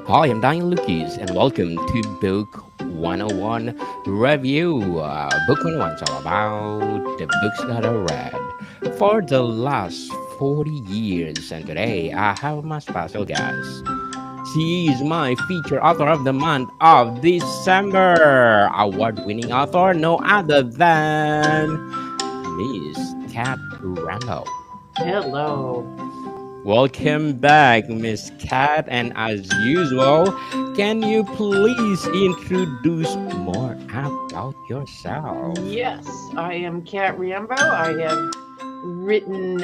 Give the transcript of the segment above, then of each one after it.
Hi, I'm Daniel Lucas, and welcome to Book 101 Review. Book 101 is all about the books that I read for the last 40 years. And today I have my special guest. She is my feature author of the month of December, award winning author, no other than Miss Kat Rambo. Hello. Welcome back, Miss Cat. And as usual, can you please introduce more about yourself? Yes, I am Kat Rambo. I have written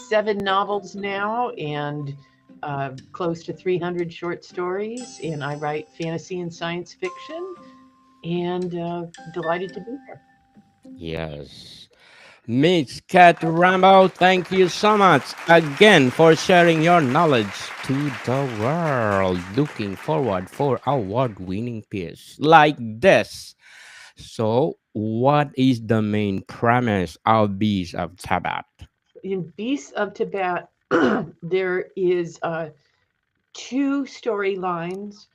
seven novels now and close to 300 short stories, and I write fantasy and science fiction, and delighted to be here. Yes. Miss Cat Rambo, thank you so much again for sharing your knowledge to the world. Looking forward for award-winning piece like this. So, what is the main premise of Bees of Tabat? In Beasts of Tibet, there is two storylines.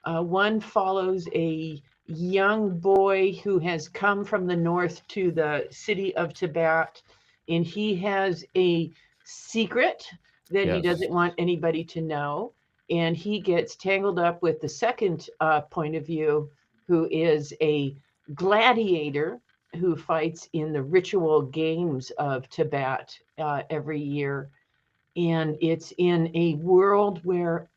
One follows a young boy who has come from the north to the city of Tibet, and he has a secret that he Yes. doesn't want anybody to know. And he gets tangled up with the second point of view, who is a gladiator who fights in the ritual games of Tibet every year. And it's in a world where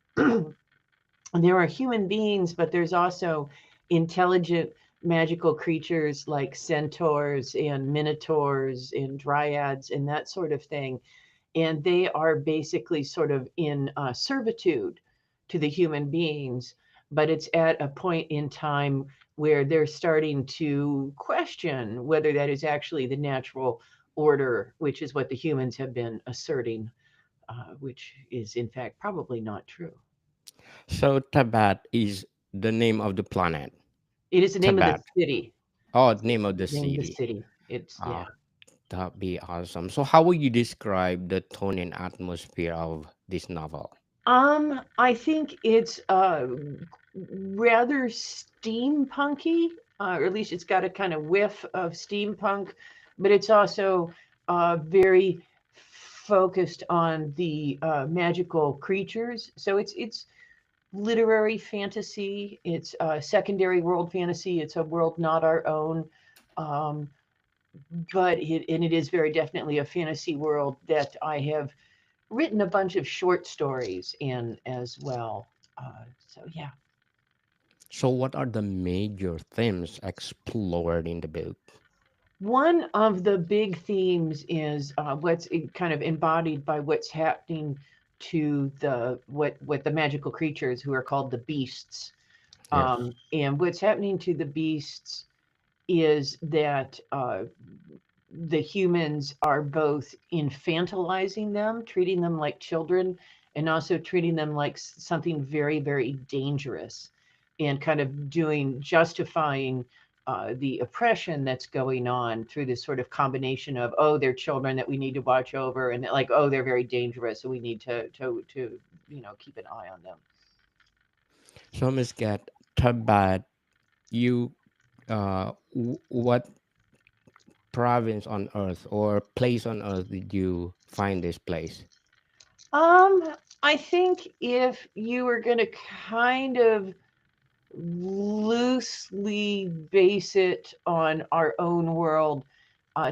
there are human beings, but there's also intelligent magical creatures like centaurs and minotaurs and dryads and that sort of thing. And they are basically sort of in servitude to the human beings. But it's at a point in time where they're starting to question whether that is actually the natural order, which is what the humans have been asserting, which is in fact probably not true. So Tabat is the name of the planet. It is the name of the Tabat. city. Oh, It's the name of the the name of the city. city. It's yeah. Ah, that'd be awesome. So how would you describe the tone and atmosphere of this novel? I think it's rather steampunky, or at least it's got a kind of whiff of steampunk, but it's also very focused on the magical creatures. So it's literary fantasy. It's secondary world fantasy. It's a world not our own. Um, but it is very definitely a fantasy world that I have written a bunch of short stories in as well. So yeah, So what are the major themes explored in the book? one of the big themes is what's kind of embodied by what's happening to the what the magical creatures who are called the beasts, Yes. and what's happening to the beasts is that the humans are both infantilizing them, treating them like children, and also treating them like something very, very dangerous, and kind of doing justifying the oppression that's going on through this sort of combination of, oh, they're children that we need to watch over, and like, oh, they're very dangerous, so we need to keep an eye on them. So Miss Cat, Tabat, you what province on earth or place on earth did you find this place? Um, I think if you were going to kind of loosely base it on our own world,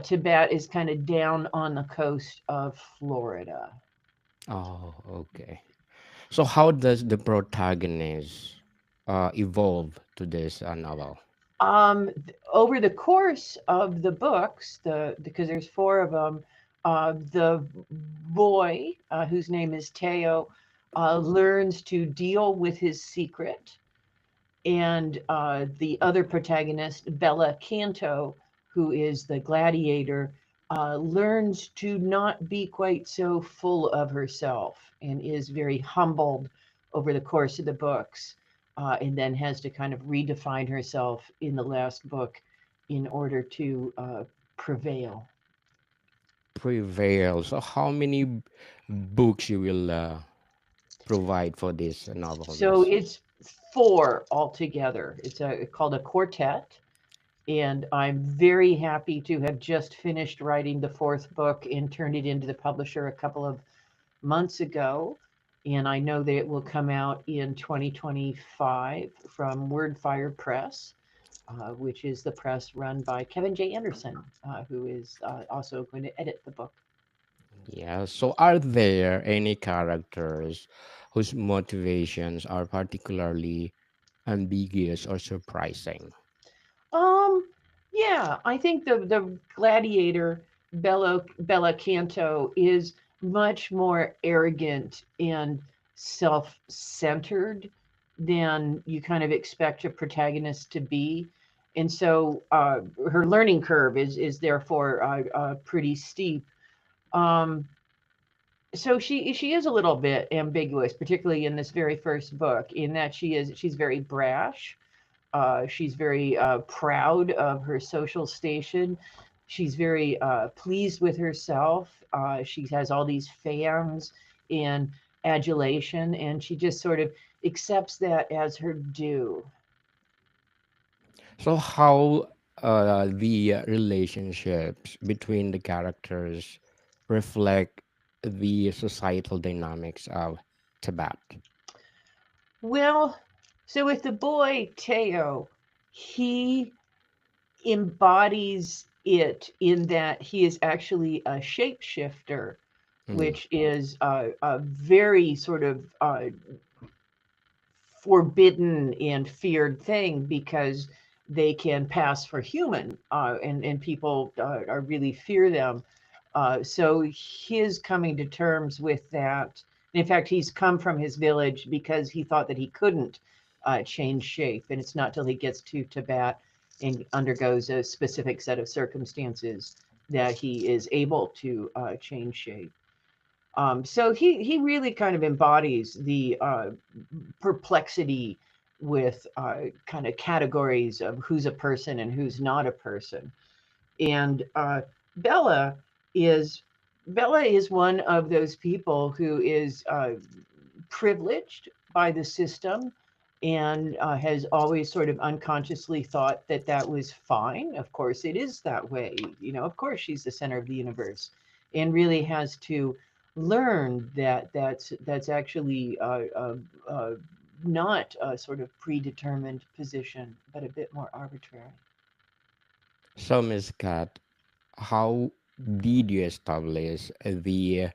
Tibet is kind of down on the coast of Florida. Oh, okay. So how does the protagonist evolve to this novel? Over the course of the books, because there's four of them, the boy whose name is Teo learns to deal with his secret, and the other protagonist, Bella Canto, who is the gladiator, learns to not be quite so full of herself and is very humbled over the course of the books, and then has to kind of redefine herself in the last book in order to prevail. Prevail. So how many books you will provide for this novel, So Miss? it's four altogether. It's called a quartet, and I'm very happy to have just finished writing the fourth book and turned it into the publisher a couple of months ago. And I know that it will come out in 2025 from Wordfire Press, which is the press run by Kevin J. Anderson, who is also going to edit the book. Yeah. So, are there any characters whose motivations are particularly ambiguous or surprising? Um, yeah, I think the gladiator Bella Canto is much more arrogant and self-centered than you kind of expect a protagonist to be, and so her learning curve is therefore pretty steep. Um, so she is a little bit ambiguous, particularly in this very first book, in that she's very brash, she's very proud of her social station. She's very pleased with herself. She has all these fans and adulation, and she just sort of accepts that as her due. So, how the relationships between the characters reflect the societal dynamics of Tibet? Well, so with the boy Teo, he embodies it in that he is actually a shapeshifter, Mm. which is a very sort of forbidden and feared thing because they can pass for human, and people are really fear them. So his coming to terms with that. In fact, he's come from his village because he thought that he couldn't change shape, and it's not till he gets to Tibet and undergoes a specific set of circumstances that he is able to change shape. So he really kind of embodies the perplexity with kind of categories of who's a person and who's not a person. And Bella is Bella is one of those people who is privileged by the system and has always sort of unconsciously thought that that was fine. Of course, it is that way. You know, of course, she's the center of the universe, and really has to learn that that's actually not a sort of predetermined position, but a bit more arbitrary. So, Miss Kat, how did you establish the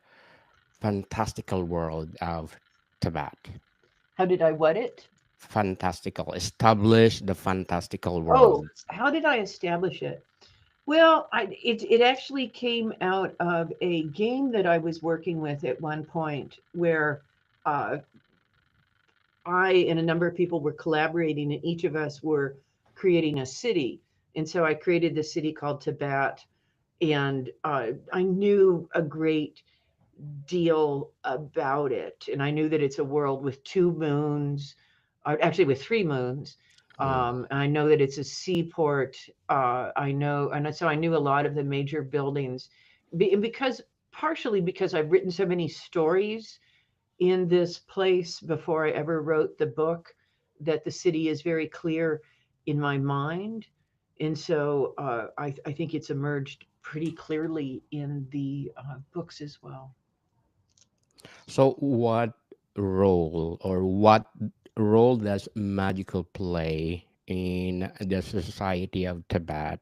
fantastical world of Tibet? How did I what it? Fantastical. Establish the fantastical Oh, world. how did I establish it? Well, it actually came out of a game that I was working with at one point where uh, I and a number of people were collaborating, and each of us were creating a city. And so I created this city called Tibet, and I knew a great deal about it. And I knew that it's a world with two moons, actually with three moons. Mm. I know that it's a seaport. I know, and so I knew a lot of the major buildings, because partially because I've written so many stories in this place before I ever wrote the book, that the city is very clear in my mind. And so I think it's emerged pretty clearly in the books as well. So, what role does magical play in the society of Tibet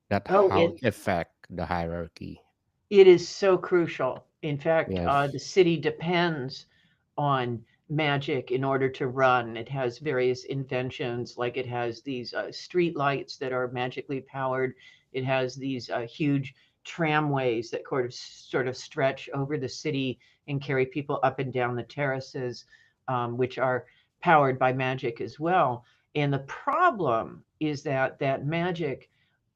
that Oh, how it affect the hierarchy? it is so crucial. In fact, Yes. the city depends on magic in order to run. It has various inventions, like it has these street lights that are magically powered. It has these huge tramways that sort of stretch over the city and carry people up and down the terraces, which are powered by magic as well. And the problem is that that magic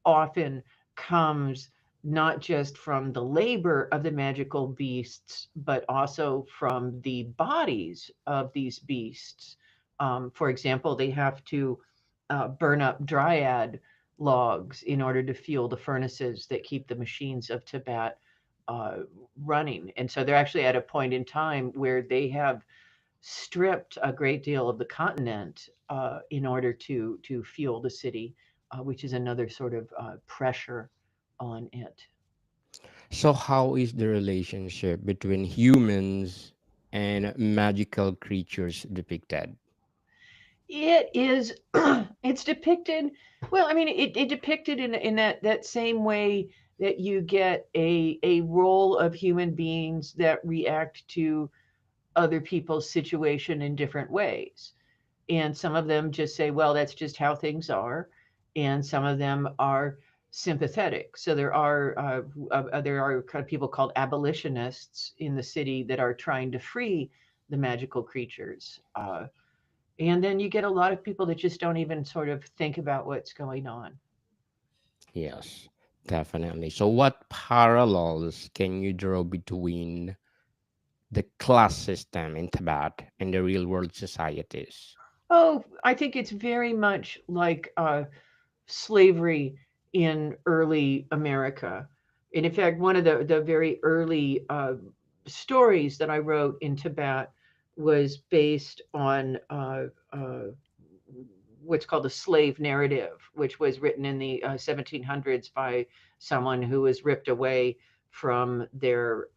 often comes not just from the labor of the magical beasts, but also from the bodies of these beasts. For example, they have to burn up dryad logs in order to fuel the furnaces that keep the machines of Tibet uh, running. And so they're actually at a point in time where they have stripped a great deal of the continent in order to fuel the city, which is another sort of pressure on it. So, how is the relationship between humans and magical creatures depicted? It is it's depicted well, I mean, it depicted in that same way that you get a role of human beings that react to other people's situation in different ways. And some of them just say, well, that's just how things are. And some of them are sympathetic. So there are kind of people called abolitionists in the city that are trying to free the magical creatures. And then you get a lot of people that just don't even sort of think about what's going on. Yes, definitely. So, what parallels can you draw between the class system in Tibet and the real world societies? Oh, I think it's very much like slavery in early America. And in fact, one of the very early stories that I wrote in Tibet was based on what's called the slave narrative, which was written in the 1700s by someone who was ripped away from their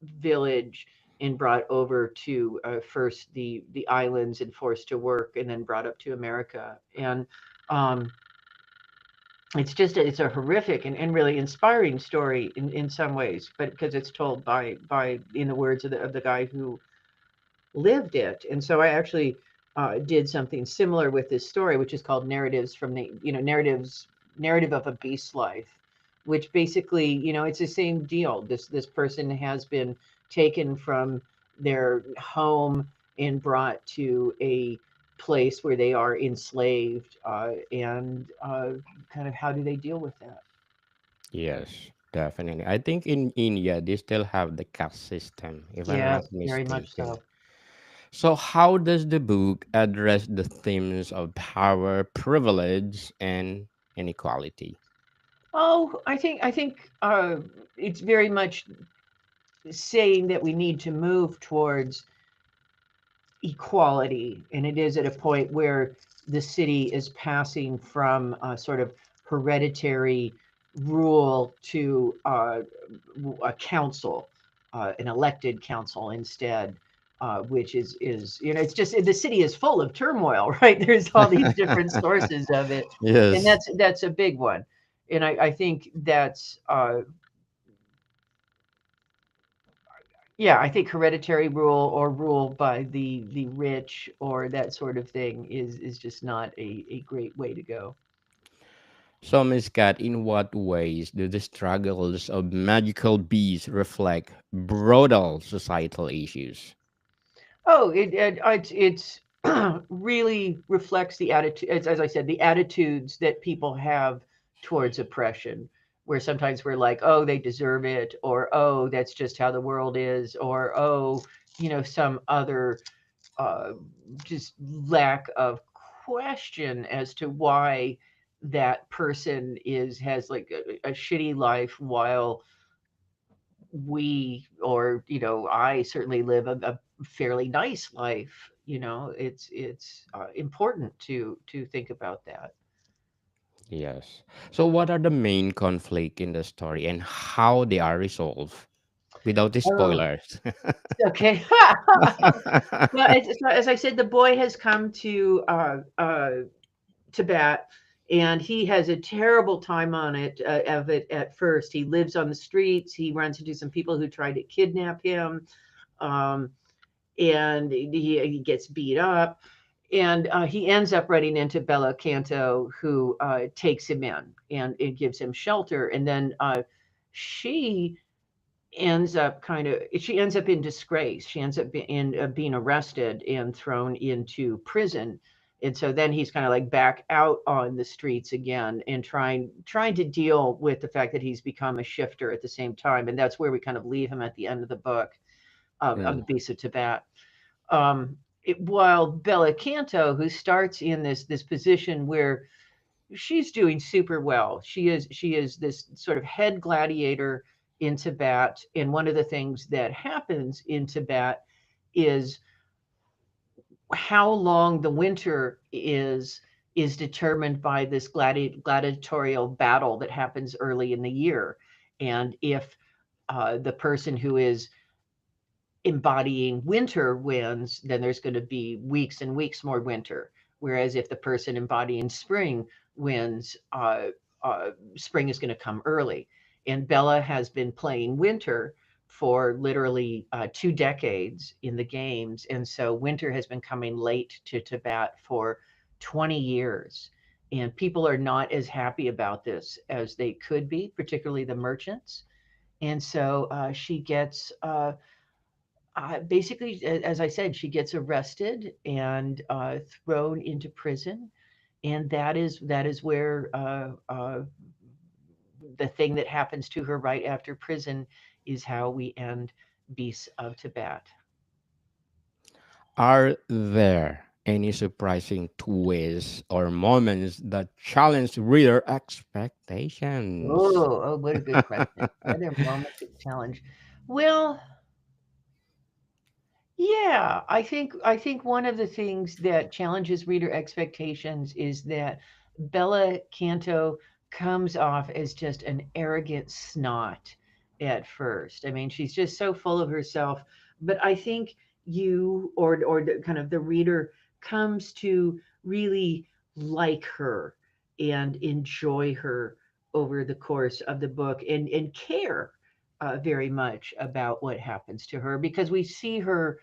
village and brought over to first the islands and forced to work, and then brought up to America. And um, it's a horrific and really inspiring story in some ways, but because it's told by in the words of the guy who lived it. And so I actually did something similar with this story, which is called Narratives from the Narrative of a Beast's Life, which basically, it's the same deal. This person has been taken from their home and brought to a place where they are enslaved, and kind of how do they deal with that? Yes, definitely. I think in India they still have the caste system, if I'm Yeah, not very much mistaken. so. So, how does the book address the themes of power, privilege, and inequality? Oh, I think it's very much saying that we need to move towards equality, and it is at a point where the city is passing from a sort of hereditary rule to a council, an elected council instead. Which is it's just the city is full of turmoil, right? There's all these different sources of it, and Yes. that's a big one. And I think that's yeah, I think hereditary rule or rule by the rich or that sort of thing is just not a great way to go. So, Miss Cat, in what ways do the struggles of magical bees reflect broader societal issues? Oh, it's really reflects the attitude, as I said, the attitudes that people have towards oppression, where sometimes we're like, oh, they deserve it, or oh, that's just how the world is, or oh, some other uh, just lack of question as to why that person is has like a shitty life while we or I certainly live a fairly nice life. It's important to think about that. Yes. So, what are the main conflict in the story and how they are resolved without the Oh, spoilers? okay. Well, as I said, the boy has come to Tibet, and he has a terrible time on it of it at first. He lives on the streets. He runs into some people who try to kidnap him, um, and he gets beat up. And he ends up running into Bella Canto, who takes him in and it gives him shelter. And then she she ends up in disgrace. She ends up being arrested and thrown into prison. And so then he's kind of like back out on the streets again and trying to deal with the fact that he's become a shifter at the same time. And that's where we kind of leave him at the end of the book of the Mm, Beast of Tibet. While Bella Canto, who starts in this position where she's doing super well. She is this sort of head gladiator in Tibet, and one of the things that happens in Tibet is how long the winter is determined by this gladiatorial battle that happens early in the year. And if the person who is embodying winter wins, then there's going to be weeks and weeks more winter. Whereas if the person embodying spring wins, spring is going to come early. And Bella has been playing winter for literally 2 decades in the games. And so winter has been coming late to Tibet for 20 years. And people are not as happy about this as they could be, particularly the merchants. And so she gets basically, as I said, she gets arrested and thrown into prison, and that is where the thing that happens to her right after prison is how we end Beasts of Tibet. Are there any surprising twists or moments that challenge reader expectations? Oh, what a good question. Are there moments of challenge? Well, yeah, I think one of the things that challenges reader expectations is that Bella Canto comes off as just an arrogant snot at first. I mean, she's just so full of herself, but I think you or the kind of the reader comes to really like her and enjoy her over the course of the book and care very much about what happens to her because we see her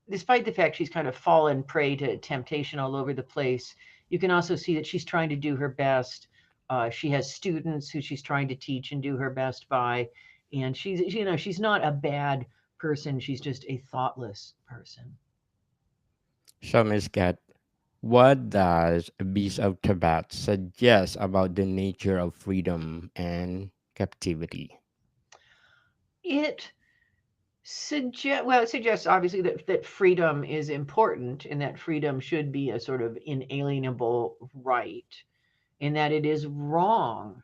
despite the fact she's kind of fallen prey to temptation all over the place, you can also see that she's trying to do her best. She has students who she's trying to teach and do her best by, and she's not a bad person. She's just a thoughtless person. So, Miss Cat, what does Beast of Tibet suggest about the nature of freedom and captivity? It it suggests obviously that freedom is important and that freedom should be a sort of inalienable right, and that it is wrong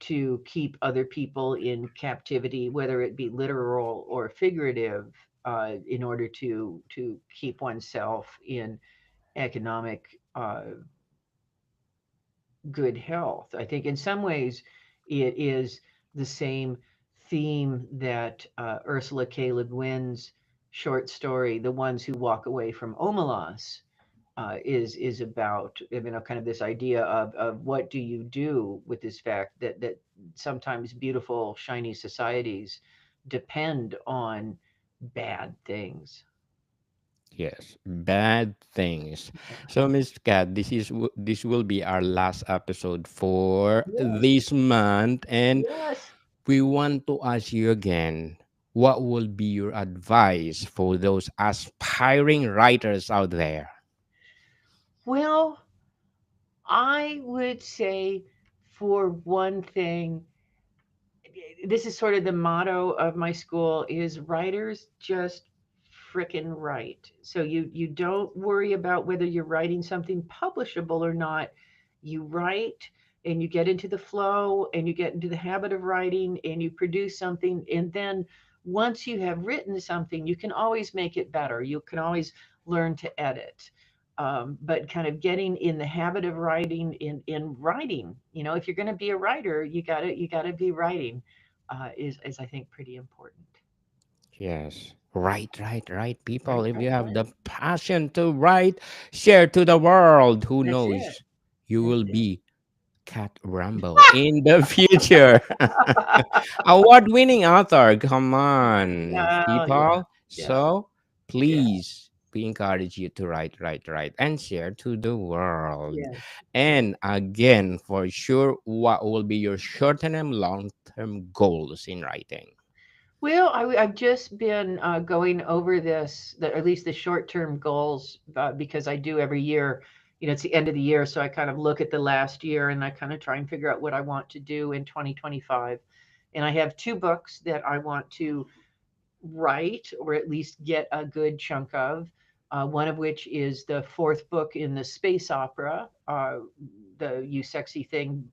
to keep other people in captivity, whether it be literal or figurative, in order to keep oneself in economic good health. I think in some ways it is the same theme that Ursula K. Le Guin's short story, "The Ones Who Walk Away from Omelas," is about. Kind of this idea of what do you do with this fact that sometimes beautiful, shiny societies depend on bad things. Yes, bad things. So, Miss Cat, this will be our last episode for Yes, this month, and yes. we want to ask you again, what will be your advice for those aspiring writers out there? Well, I would say, for one thing, this is sort of the motto of my school is writers just frickin' write. So you don't worry about whether you're writing something publishable or not. You write and you get into the flow and you get into the habit of writing and you produce something, and then once you have written something, you can always make it better. You can always learn to edit. But kind of getting in the habit of writing in writing, if you're going to be a writer, you gotta be writing, is I think pretty important. Yes. Right, right, right, people. Right, If you right, have right. the passion to write, share to the world. Who That's it. knows? You That's will it. be Cat Rambo in the future. Award winning author. Come on, Oh yeah, people. yeah, So yeah, please, we encourage you to write, write, write, and share to the world. yes, yes. And again, for sure, what will be your short and long term goals in writing? Well, I've just been going over at least the short-term goals, because I do every year. It's the end of the year, so I kind of look at the last year and I kind of try and figure out what I want to do in 2025. And I have two books that I want to write, or at least get a good chunk of. One of which is the fourth book in the space opera, the "You Sexy Thing"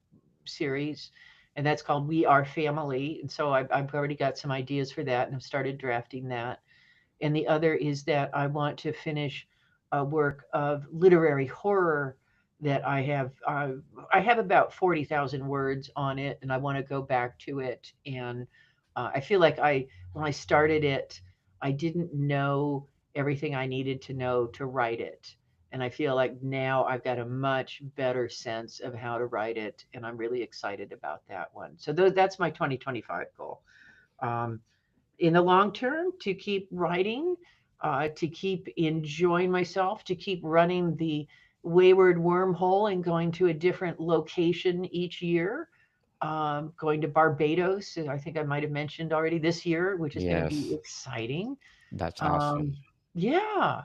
series, and that's called "We Are Family." And so I've already got some ideas for that, and I've started drafting that. And the other is that I want to finish. a work of literary horror that I have about 40,000 words on it, and I want to go back to it. And I feel like when I started it, I didn't know everything I needed to know to write it. And I feel like now I've got a much better sense of how to write it, and I'm really excited about that one. So that's my 2025 goal. Um, in the long term, to keep writing, to keep enjoying myself, to keep running the wayward wormhole and going to a different location each year. Going to Barbados, I think I might have mentioned already this year, which is going to be Yes, exciting. that's awesome. Um, yeah.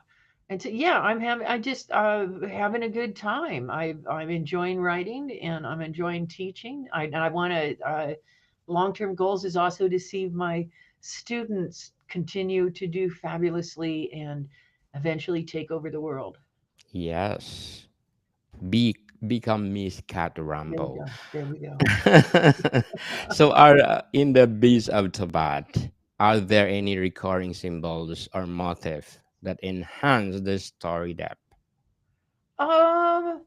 And so, yeah, I just having a good time. I'm enjoying writing and I'm enjoying teaching. And I want to, long-term goals is also to see my students continue to do fabulously and eventually take over the world. Yes. Be become Miss Cat There we Rambo. go. There we go. So, are in the Beast of Tabat, are there any recurring symbols or motif that enhance the story depth? Um,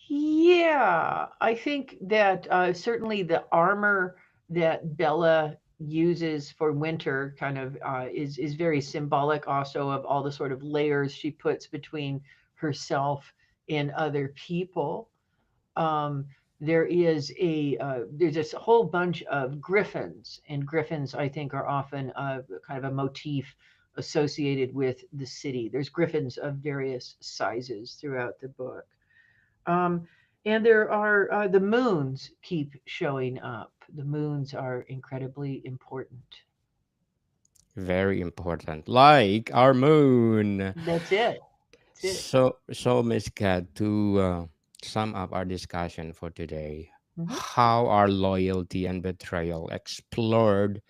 Yeah, I think that certainly the armor that Bella uses for winter kind of is very symbolic also of all the sort of layers she puts between herself and other people. Um, there's a whole bunch of griffins, and griffins I think are often kind of a motif associated with the city. There's griffins of various sizes throughout the book. Um, and there are the moons keep showing up. The moons are incredibly important. Very important, like our moon. That's it. That's it. So Miss Cat, to sum up our discussion for today, Mhm. how are loyalty and betrayal explored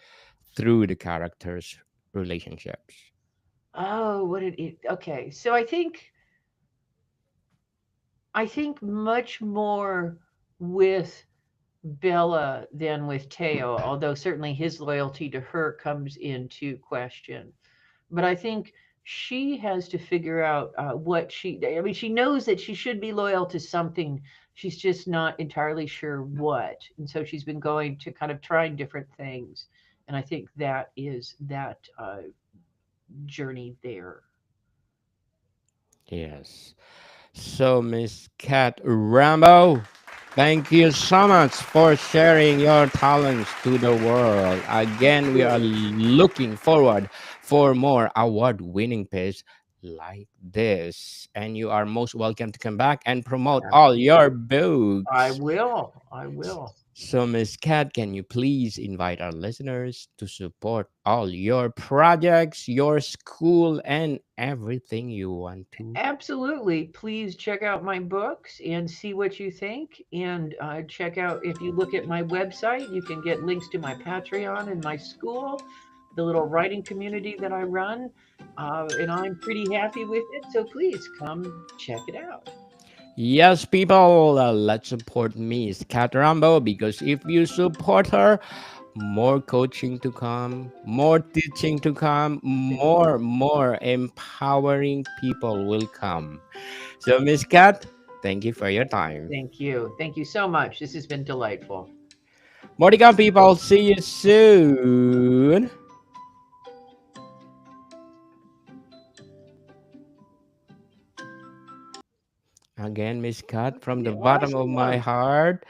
through the characters' relationships? Oh, what did it? Okay, so I think much more with Bella than with Teo, although certainly his loyalty to her comes into question. But I think she has to figure out what I mean, she knows that she should be loyal to something. She's just not entirely sure what. And so she's been going to kind of trying different things. And I think that is that journey there. Yes. So, Miss Cat Rambo, thank you so much for sharing your talents to the world. Again, we are Sure. looking forward for more award-winning pieces like this. And you are most welcome to come back and promote all your Absolutely. I books. will. I will. So, Miss Cat, can you please invite our listeners to support all your projects, your school, and everything you want to? Absolutely. Please check out my books and see what you think. And check out, if you look at my website, you can get links to my Patreon and my school, the little writing community that I run. And I'm pretty happy with it. So please come check it out. Yes, people, let's support Miss Cat Rambo because if you support her, more coaching to come, more teaching to come, Thank you. more empowering people will come. So, Miss Cat, thank you for your time. Thank you. Thank you so much. This has been delightful. More to come, people. See you soon. Again, Miss Cat, from the It bottom was of my fun. heart,